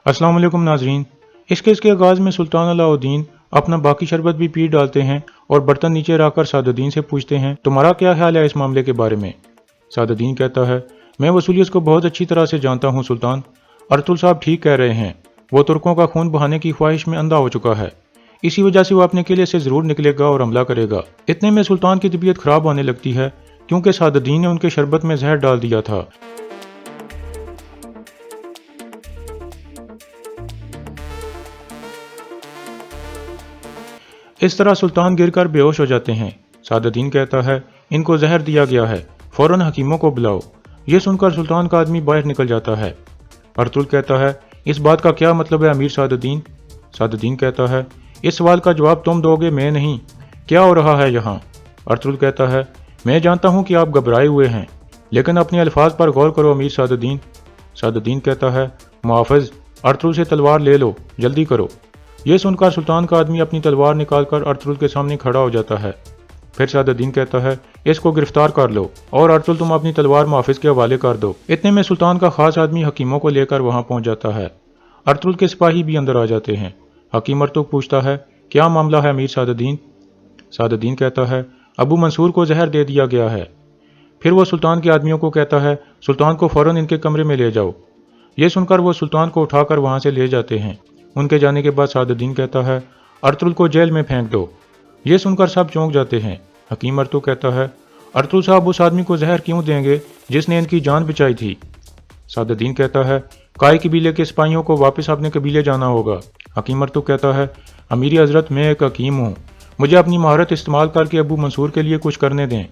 अस्सलाम वालेकुम नाजरीन। इस केस के आगाज़ में सुल्तान अलाउद्दीन अपना बाकी शरबत भी पी डालते हैं और बर्तन नीचे रखकर सादुद्दीन से पूछते हैं, तुम्हारा क्या ख्याल है इस मामले के बारे में। सादुद्दीन कहता है, मैं वसूलियत को बहुत अच्छी तरह से जानता हूँ सुल्तान। अर्तुल साहब ठीक कह रहे हैं, वो तुर्कों का खून बहाने की ख्वाहिश में अंधा हो चुका है। इसी वजह से वो अपने किले से ज़रूर निकलेगा और हमला करेगा। इतने में सुल्तान की तबीयत खराब होने लगती है क्योंकि सादुद्दीन ने उनके शरबत में जहर डाल दिया था। इस तरह सुल्तान गिरकर बेहोश हो जाते हैं। सादुद्दीन कहता है, इनको जहर दिया गया है, फौरन हकीमों को बुलाओ। ये सुनकर सुल्तान का आदमी बाहर निकल जाता है। अर्तुल कहता है, इस बात का क्या मतलब है अमीर सादुद्दीन। सादुद्दीन कहता है, इस सवाल का जवाब तुम दोगे, मैं नहीं। क्या हो रहा है यहाँ। अर्तुल कहता है, मैं जानता हूँ कि आप घबराए हुए हैं, लेकिन अपने अल्फाज पर गौर करो अमीर सादुद्दीन। सादुद्दीन कहता है, मुआफ़िज़, अर्तुल से तलवार ले लो, जल्दी करो। ये सुनकर सुल्तान का आदमी अपनी तलवार निकालकर अर्तुल के सामने खड़ा हो जाता है। फिर सादुद्दीन कहता है, इसको गिरफ्तार कर लो और अर्तुल तुम अपनी तलवार मुआफ़िज़ के हवाले कर दो। इतने में सुल्तान का खास आदमी हकीमों को लेकर वहां पहुंच जाता है। अर्तुल के सिपाही भी अंदर आ जाते हैं। हकीम अर्तुल पूछता है, क्या मामला है अमीर सादुद्दीन। सादुद्दीन कहता है, अबू मंसूर को जहर दे दिया गया है। फिर वो सुल्तान के आदमियों को कहता है, सुल्तान को फौरन इनके कमरे में ले जाओ। ये सुनकर वो सुल्तान को उठाकर वहां से ले जाते हैं। उनके जाने के बाद सादुद्दीन कहता है, अर्तुल को जेल में फेंक दो। ये सुनकर सब चौंक जाते हैं। हकीम अर्तुल कहता है, अर्तुल साहब उस आदमी को जहर क्यों देंगे जिसने इनकी जान बचाई थी। सादुद्दीन कहता है, काय कबीले के सिपाहियों को वापस अपने कबीले जाना होगा। हकीम अर्तुल कहता है, अमीरी हजरत, मैं एक हकीम हूँ, मुझे अपनी महारत इस्तेमाल करके अबू मंसूर के लिए कुछ करने दें।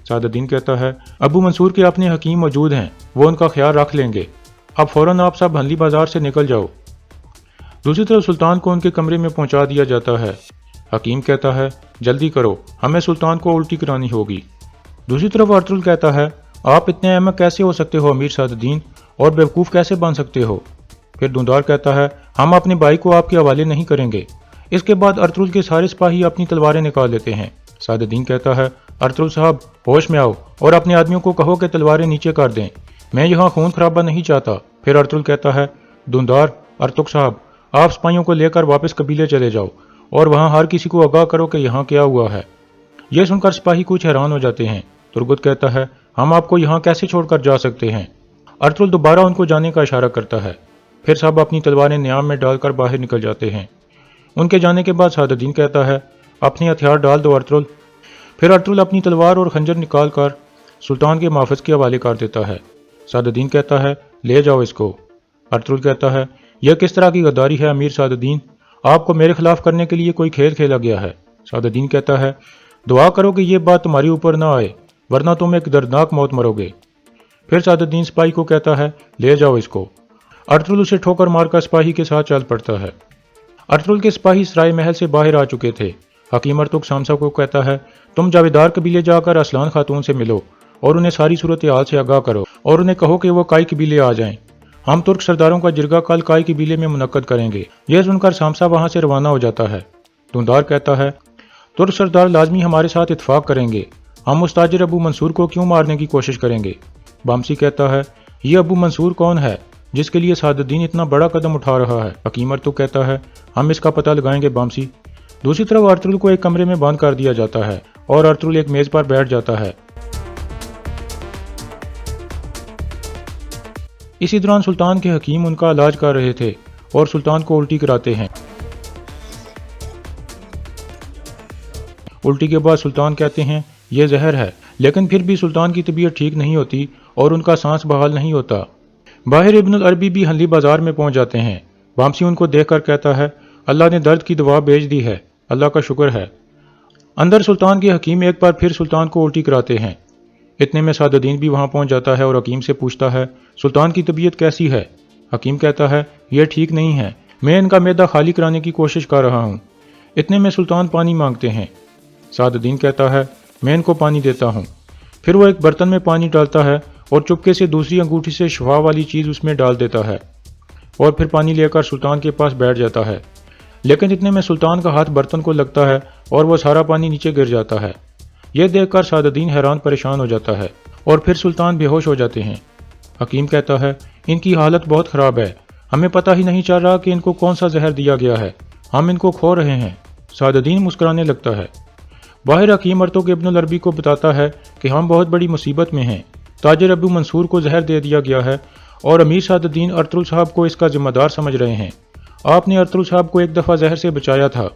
सादुद्दीन कहता है, अबू मंसूर के अपने हकीम मौजूद हैं, वो उनका ख्याल रख लेंगे। अब फौरन आप सब हंली बाजार से निकल जाओ। दूसरी तरफ सुल्तान को उनके कमरे में पहुंचा दिया जाता है। हकीम कहता है, जल्दी करो, हमें सुल्तान को उल्टी करानी होगी। दूसरी तरफ अर्तुल कहता है, आप इतने अहमक कैसे हो सकते हो अमीर सादुद्दीन, और बेवकूफ़ कैसे बन सकते हो। फिर धुंधार कहता है, हम अपने भाई को आपके हवाले नहीं करेंगे। इसके बाद अर्तुल के सारे सिपाही अपनी तलवारें निकाल लेते हैं। सादुद्दीन कहता है, अर्तुल साहब होश में आओ और अपने आदमियों को कहो कि तलवारें नीचे कर दें, मैं यहाँ खून खराबा नहीं चाहता। फिर अर्तुल कहता है, धुंधार, अर्तुल साहब, आप सिपाहियों को लेकर वापस कबीले चले जाओ और वहाँ हर किसी को आगाह करो कि यहाँ क्या हुआ है। यह सुनकर सिपाही कुछ हैरान हो जाते हैं। तुर्गुत कहता है, हम आपको यहाँ कैसे छोड़कर जा सकते हैं। अर्तुल दोबारा उनको जाने का इशारा करता है। फिर सब अपनी तलवारें न्याम में डालकर बाहर निकल जाते हैं। उनके जाने के बाद सादुद्दीन कहता है, अपने हथियार डाल दो अर्तुल। फिर अर्तुल अपनी तलवार और खंजर निकाल कर सुल्तान के मुआफ़िज़ के हवाले कर देता है। सादुद्दीन कहता है, ले जाओ इसको। अर्तुल कहता है, यह किस तरह की गद्दारी है अमीर सादुद्दीन, आपको मेरे खिलाफ करने के लिए कोई खेल खेला गया है। सादुद्दीन कहता है, दुआ करो कि यह बात तुम्हारी ऊपर ना आए, वरना तुम एक दर्दनाक मौत मरोगे। फिर सादुद्दीन सिपाही को कहता है, ले जाओ इसको। अर्तुल उसे ठोकर मारकर सिपाही के साथ चल पड़ता है। अर्तुल के सिपाही सराय महल से बाहर आ चुके थे। हकीम अर्तुल शामसा को कहता है, तुम जावेदार कबीले जाकर असलान खातून से मिलो और उन्हें सारी सूरत हाल से आगाह करो और उन्हें कहो कि वो काय कबीले आ जाएं। हम तुर्क सरदारों का जिरगा कल काय कबीले में मुनक्कद करेंगे। यह सुनकर शामसा वहां से रवाना हो जाता है। धुंधार कहता है, तुर्क सरदार लाजमी हमारे साथ इत्तेफाक करेंगे, हम मुस्ताजिर अबू मंसूर को क्यों मारने की कोशिश करेंगे। बामसी कहता है, ये अबू मंसूर कौन है जिसके लिए सादुद्दीन इतना बड़ा कदम उठा रहा है। हकीम अर्तुल कहता है, हम इसका पता लगाएंगे बामसी। दूसरी तरफ अर्तुल को एक कमरे में बंद कर दिया जाता है और अर्तुल एक मेज पर बैठ जाता है। इसी दौरान सुल्तान के हकीम उनका इलाज कर रहे थे और सुल्तान को उल्टी कराते हैं। उल्टी के बाद सुल्तान कहते हैं, यह जहर है, लेकिन फिर भी सुल्तान की तबीयत ठीक नहीं होती और उनका सांस बहाल नहीं होता। बाहिर इब्नुल अरबी भी हल्ली बाजार में पहुंच जाते हैं। वामसी उनको देखकर कहता है, अल्लाह ने दर्द की दवा भेज दी है, अल्लाह का शुक्र है। अंदर सुल्तान के हकीम एक बार फिर सुल्तान को उल्टी कराते हैं। इतने में सादुद्दीन भी वहां पहुंच जाता है और हकीम से पूछता है, सुल्तान की तबीयत कैसी है। हकीम कहता है, यह ठीक नहीं है, मैं इनका मैदा खाली कराने की कोशिश कर रहा हूँ। इतने में सुल्तान पानी मांगते हैं। सादुद्दीन कहता है, मैं इनको पानी देता हूँ। फिर वो एक बर्तन में पानी डालता है और चुपके से दूसरी अंगूठी से शफा वाली चीज़ उसमें डाल देता है और फिर पानी लेकर सुल्तान के पास बैठ जाता है। लेकिन इतने में सुल्तान का हाथ बर्तन को लगता है और वह सारा पानी नीचे गिर जाता है। यह देखकर सादुद्दीन हैरान परेशान हो जाता है और फिर सुल्तान बेहोश हो जाते हैं। हकीम कहता है, इनकी हालत बहुत ख़राब है, ہمیں پتہ ہی نہیں چل رہا کہ ان کو کون سا زہر دیا گیا ہے، ہم ان کو کھو رہے ہیں۔ سعد الدین مسکرانے لگتا ہے۔ باہر حکیم ارطغرل ابن العربی کو بتاتا ہے کہ ہم بہت بڑی مصیبت میں ہیں، تاجر ابو منصور کو زہر دے دیا گیا ہے اور امیر سعد الدین ارطغرل صاحب کو اس کا ذمہ دار سمجھ رہے ہیں۔ آپ نے ارطغرل صاحب کو ایک دفعہ زہر سے بچایا تھا،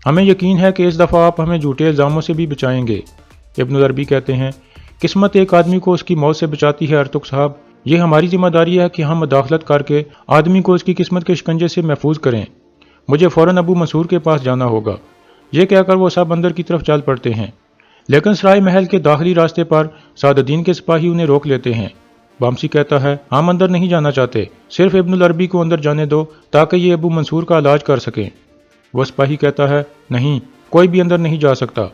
ہمیں یقین ہے کہ اس دفعہ آپ ہمیں جھوٹے الزاموں سے بھی بچائیں گے۔ ابن العربی کہتے ہیں، قسمت ایک آدمی کو اس کی موت سے بچاتی ہے ارطغرل صاحب، یہ ہماری ذمہ داری ہے کہ ہم مداخلت کر کے آدمی کو اس کی قسمت کے شکنجے سے محفوظ کریں۔ مجھے فوراً ابو منصور کے پاس جانا ہوگا۔ یہ کہہ کر وہ سب اندر کی طرف چل پڑتے ہیں، لیکن سرائے محل کے داخلی راستے پر سعد الدین کے سپاہی انہیں روک لیتے ہیں۔ بامسی کہتا ہے، ہم اندر نہیں جانا چاہتے، صرف ابن العربی کو اندر جانے دو تاکہ یہ ابو منصور کا علاج کر سکیں۔ وہ سپاہی کہتا ہے، نہیں، کوئی بھی اندر نہیں جا سکتا۔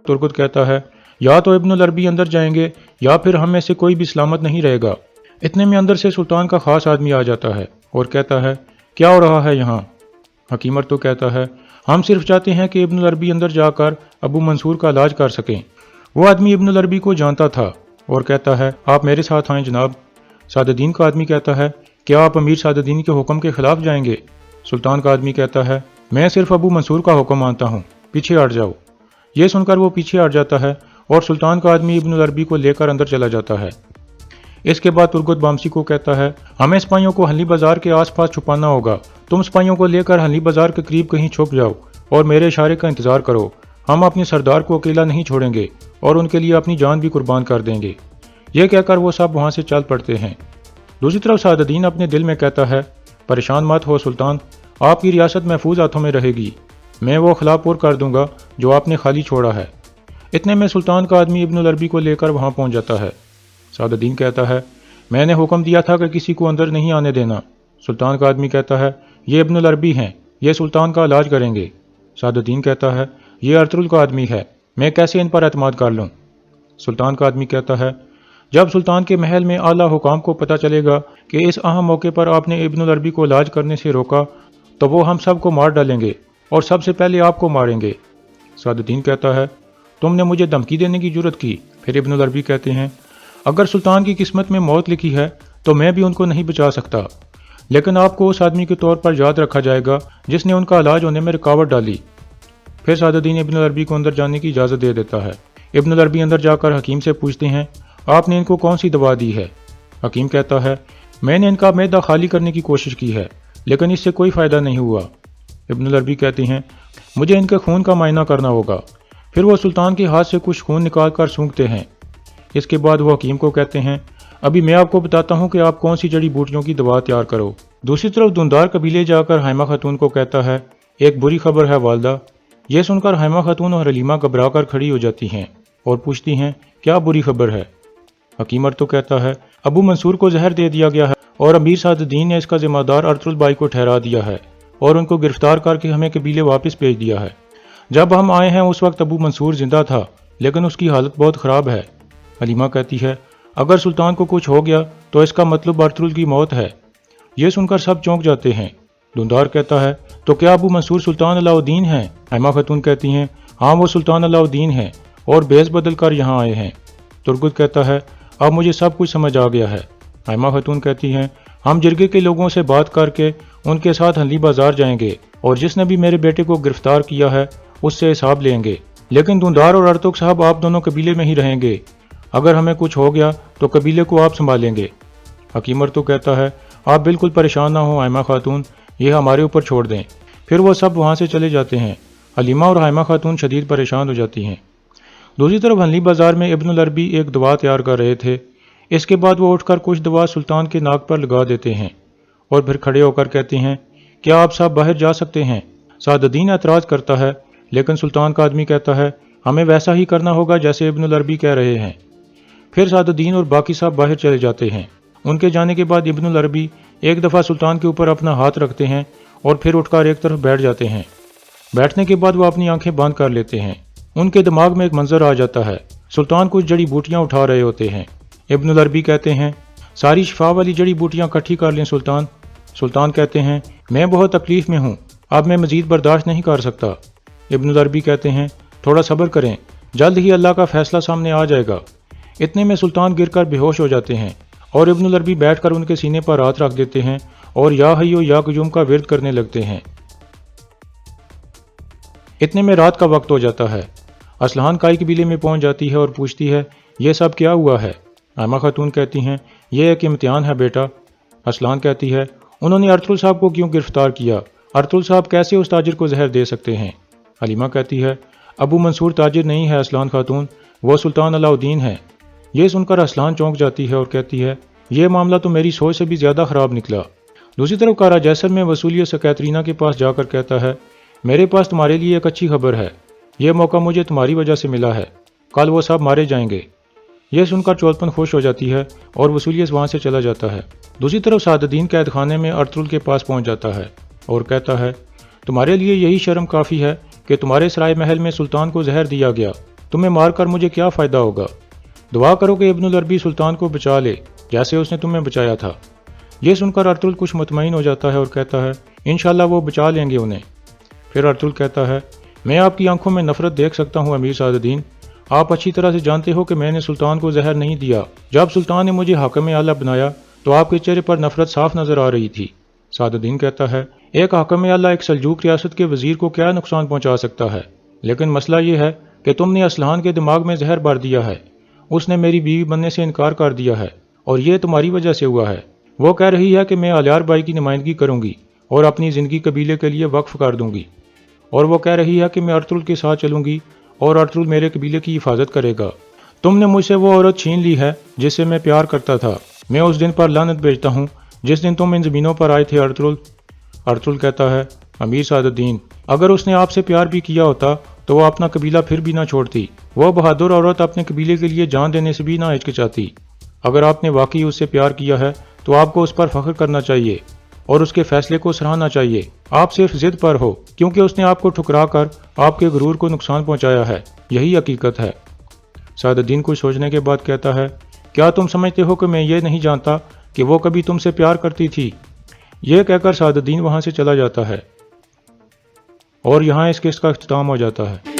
ترکت کہتا ہے، یا تو ابن العربی اندر جائیں گے یا پھر ہم میں سے کوئی بھی سلامت نہیں رہے گا۔ اتنے میں اندر سے سلطان کا خاص آدمی آ جاتا ہے اور کہتا ہے، کیا ہو رہا ہے یہاں؟ حکیم ارطغرل کہتا ہے، ہم صرف چاہتے ہیں کہ ابن العربی اندر جا کر ابو منصور کا علاج کر سکیں۔ وہ آدمی ابن العربی کو جانتا تھا اور کہتا ہے، آپ میرے ساتھ آئیں جناب۔ سعد الدین کا آدمی کہتا ہے، کیا آپ امیر سعد الدین کے حکم کے خلاف جائیں گے؟ سلطان کا آدمی کہتا ہے، میں صرف ابو منصور کا حکم مانتا ہوں، پیچھے ہٹ جاؤ۔ یہ سن کر وہ پیچھے ہٹ جاتا ہے اور سلطان کا آدمی ابن العربی کو لے کر اندر چلا جاتا ہے۔ اس کے بعد ترگت بامسی کو کہتا ہے، ہمیں سپاہیوں کو ہنلی بازار کے آس پاس چھپانا ہوگا، تم سپاہیوں کو لے کر ہنلی بازار کے قریب کہیں چھپ جاؤ اور میرے اشارے کا انتظار کرو، ہم اپنے سردار کو اکیلا نہیں چھوڑیں گے اور ان کے لیے اپنی جان بھی قربان کر دیں گے۔ یہ کہہ کر وہ سب وہاں سے چل پڑتے ہیں۔ دوسری طرف سعد الدین اپنے دل میں کہتا ہے، پریشان مت ہو سلطان، آپ کی ریاست محفوظ ہاتھوں میں رہے گی، میں وہ خلا پور کر دوں گا جو آپ نے خالی چھوڑا ہے۔ اتنے میں سلطان کا آدمی ابن العربی کو لے کر وہاں پہنچ جاتا ہے۔ سعد الدین کہتا ہے، میں نے حکم دیا تھا کہ کسی کو اندر نہیں آنے دینا۔ سلطان کا آدمی کہتا ہے، یہ ابن العربی ہیں، یہ سلطان کا علاج کریں گے۔ سعد الدین کہتا ہے، یہ ارطغرل کا آدمی ہے، میں کیسے ان پر اعتماد کر لوں؟ سلطان کا آدمی کہتا ہے، جب سلطان کے محل میں اعلیٰ حکام کو پتہ چلے گا کہ اس اہم موقع پر آپ نے ابن العربی کو علاج کرنے سے روکا تو وہ ہم سب کو مار ڈالیں گے اور سب سے پہلے آپ کو ماریں گے۔ سعد الدین کہتا ہے، تم نے مجھے دھمکی دینے کی جرت کی؟ پھر ابن العربی کہتے ہیں، اگر سلطان کی قسمت میں موت لکھی ہے تو میں بھی ان کو نہیں بچا سکتا، لیکن آپ کو اس آدمی کے طور پر یاد رکھا جائے گا جس نے ان کا علاج ہونے میں رکاوٹ ڈالی۔ پھر سعد الدین ابن العربی کو اندر جانے کی اجازت دے دیتا ہے۔ ابن العربی اندر جا کر حکیم سے پوچھتے ہیں، آپ نے ان کو کون سی دوا دی ہے؟ حکیم کہتا ہے، میں نے ان کا معدہ خالی کرنے کی کوشش کی ہے لیکن اس سے کوئی فائدہ نہیں ہوا۔ ابن العربی کہتے ہیں، مجھے ان کے خون کا معائنہ کرنا ہوگا۔ پھر وہ سلطان کے ہاتھ سے کچھ خون نکال کر سونگتے ہیں۔ اس کے بعد وہ حکیم کو کہتے ہیں، ابھی میں آپ کو بتاتا ہوں کہ آپ کون سی جڑی بوٹیوں کی دوا تیار کرو۔ دوسری طرف دندار قبیلے جا کر حائمہ خاتون کو کہتا ہے، ایک بری خبر ہے والدہ۔ یہ سن کر حائمہ خاتون اور حلیمہ گھبرا کر کھڑی ہو جاتی ہیں اور پوچھتی ہیں، کیا بری خبر ہے؟ حکیم ارطغرل کہتا ہے، ابو منصور کو زہر دے دیا گیا ہے اور امیر سعد الدین نے اس کا ذمہ دار ارطغرل بھائی کو ٹھہرا دیا ہے اور ان کو گرفتار کر کے ہمیں قبیلے واپس بھیج دیا ہے۔ جب ہم آئے ہیں اس وقت ابو منصور زندہ تھا لیکن اس کی حالت بہت خراب ہے۔ حلیمہ کہتی ہے، اگر سلطان کو کچھ ہو گیا تو اس کا مطلب ارطغرل کی موت ہے۔ یہ سن کر سب چونک جاتے ہیں۔ دندار کہتا ہے، تو کیا ابو منصور سلطان علاء الدین ہیں؟ حائمہ خاتون کہتی ہیں، ہاں وہ سلطان علاء الدین ہیں اور بیس بدل کر یہاں آئے ہیں۔ ترگت کہتا ہے، اب مجھے سب کچھ سمجھ آ گیا ہے۔ حائمہ خاتون کہتی ہیں، ہم جرگے کے لوگوں سے بات کر کے ان کے ساتھ ہنلی بازار جائیں گے اور جس نے بھی میرے بیٹے کو گرفتار کیا ہے اس سے حساب لیں گے، لیکن دندار اور ارطغرل صاحب آپ دونوں قبیلے میں ہی رہیں گے، اگر ہمیں کچھ ہو گیا تو قبیلے کو آپ سنبھالیں گے۔ حکیم ارطغرل کہتا ہے، آپ بالکل پریشان نہ ہوں حائمہ خاتون، یہ ہمارے اوپر چھوڑ دیں۔ پھر وہ سب وہاں سے چلے جاتے ہیں۔ حلیمہ اور حائمہ خاتون شدید پریشان ہو جاتی ہیں۔ دوسری طرف ہنلی بازار میں ابن العربی ایک دوا تیار کر رہے تھے۔ اس کے بعد وہ اٹھ کر کچھ دوا سلطان کے ناک پر لگا دیتے ہیں اور پھر کھڑے ہو کر کہتے ہیں، کیا آپ سب باہر جا سکتے ہیں؟ سعد الدین اعتراض کرتا ہے لیکن سلطان کا آدمی کہتا ہے، ہمیں ویسا ہی کرنا ہوگا جیسے ابن العربی کہہ رہے ہیں۔ پھر سعد الدین اور باقی سب باہر چلے جاتے ہیں۔ ان کے جانے کے بعد ابن العربی ایک دفعہ سلطان کے اوپر اپنا ہاتھ رکھتے ہیں اور پھر اٹھ کر ایک طرف بیٹھ جاتے ہیں۔ بیٹھنے کے بعد وہ اپنی آنکھیں بند کر لیتے ہیں۔ ان کے دماغ میں ایک منظر آ جاتا ہے، سلطان کچھ جڑی بوٹیاں اٹھا رہے ہوتے ہیں۔ ابن العربی کہتے ہیں، ساری شفا والی جڑی بوٹیاں اکٹھی کر لیں سلطان۔ سلطان کہتے ہیں، میں بہت تکلیف میں ہوں، اب میں مزید برداشت نہیں کر سکتا۔ ابن العربی کہتے ہیں، تھوڑا صبر کریں، जल्द ही अल्लाह का फैसला सामने आ जाएगा। इतने में सुल्तान गिर कर बेहोश हो जाते हैं और इब्नुल अरबी बैठकर उनके सीने पर हाथ रख देते हैं और या हय्यो या कय्यूम का विर्द करने लगते हैं। इतने में रात का वक्त हो जाता है। असलहान काई कबीले में पहुंच जाती है और पूछती है, ये सब क्या हुआ है? आमा खातून कहती हैं, यह एक इम्तिहान है बेटा। असलहान कहती है, उन्होंने अर्तुल साहब को क्यों गिरफ्तार किया? अर्तुल साहब कैसे उस ताजिर को जहर दे सकते हैं? हलीमा कहती है, अबू मंसूर ताजिर नहीं है असलान खातून, वो सुल्तान अलाउद्दीन है। ये सुनकर असलान चौंक जाती है और कहती है, यह मामला तो मेरी सोच से भी ज़्यादा ख़राब निकला। दूसरी तरफ कारा जैसर में वसूलियत से कैतरीना के पास जाकर कहता है, मेरे पास तुम्हारे लिए एक अच्छी खबर है। यह मौका मुझे तुम्हारी वजह से मिला है। कल वो सब मारे जाएंगे। यह सुनकर चोलपन खुश हो जाती है और वसूलियत वहाँ से चला जाता है। दूसरी तरफ सादुद्दीन कैद खाने में अर्तुल के पास पहुँच जाता है और कहता है, तुम्हारे लिए यही शर्म काफ़ी है कि तुम्हारे सराय महल में सुल्तान को जहर दिया गया। तुम्हें मारकर मुझे क्या फ़ायदा होगा? दुआ करो कि इब्नुल अरबी सुल्तान को बचा ले जैसे उसने तुम्हें बचाया था। यह सुनकर अर्तुल कुछ मुतमईन हो जाता है और कहता है, इंशाल्लाह वो बचा लेंगे उन्हें। फिर अर्तुल कहता है, मैं आपकी आंखों में नफरत देख सकता हूँ अमीर सादुद्दीन। आप अच्छी तरह से जानते हो कि मैंने सुल्तान को जहर नहीं दिया। जब सुल्तान ने मुझे हाकिम आला बनाया तो आपके चेहरे पर नफरत साफ नजर आ रही थी। सादुद्दीन कहता है, एक हाकिम आला एक सल्जूक रियासत के वजीर को क्या नुकसान पहुंचा सकता है? लेकिन मसला यह है कि तुमने असलहान के दिमाग में जहर भर दिया है। उसने मेरी बीवी बनने से इनकार कर दिया है और ये तुम्हारी वजह से हुआ है। वो कह रही है कि मैं अलियार बाई की नुमाइंदगी करूंगी और अपनी ज़िंदगी कबीले के लिए वक्फ कर दूंगी, और वो कह रही है कि मैं अर्तुल के साथ चलूंगी और अर्तुल मेरे कबीले की हिफाजत करेगा। तुमने मुझसे वो औरत छीन ली है जिससे मैं प्यार करता था। मैं उस दिन पर लानत भेजता हूँ जिस दिन तुम इन ज़मीनों पर आए थे अर्तुल। अर्तुल कहता है, अमीर सादुद्दीन, अगर उसने आपसे प्यार भी किया होता तो वो अपना कबीला फिर भी ना छोड़ती। वो बहादुर औरत अपने कबीले के लिए जान देने से भी ना हिचकिचाती। अगर आपने वाकई उससे प्यार किया है तो आपको उस पर फख्र करना चाहिए और उसके फैसले को सराहना चाहिए। आप सिर्फ जिद पर हो क्योंकि उसने आपको ठुकरा कर आपके गुरूर को नुकसान पहुंचाया है। यही हकीकत है। सादुद्दीन कुछ सोचने के बाद कहता है, क्या तुम समझते हो कि मैं ये नहीं जानता कि वो कभी तुमसे प्यार करती थी? यह कहकर सादुद्दीन वहां से चला जाता है और यहाँ इस किस्त का इख्तिताम हो जाता है।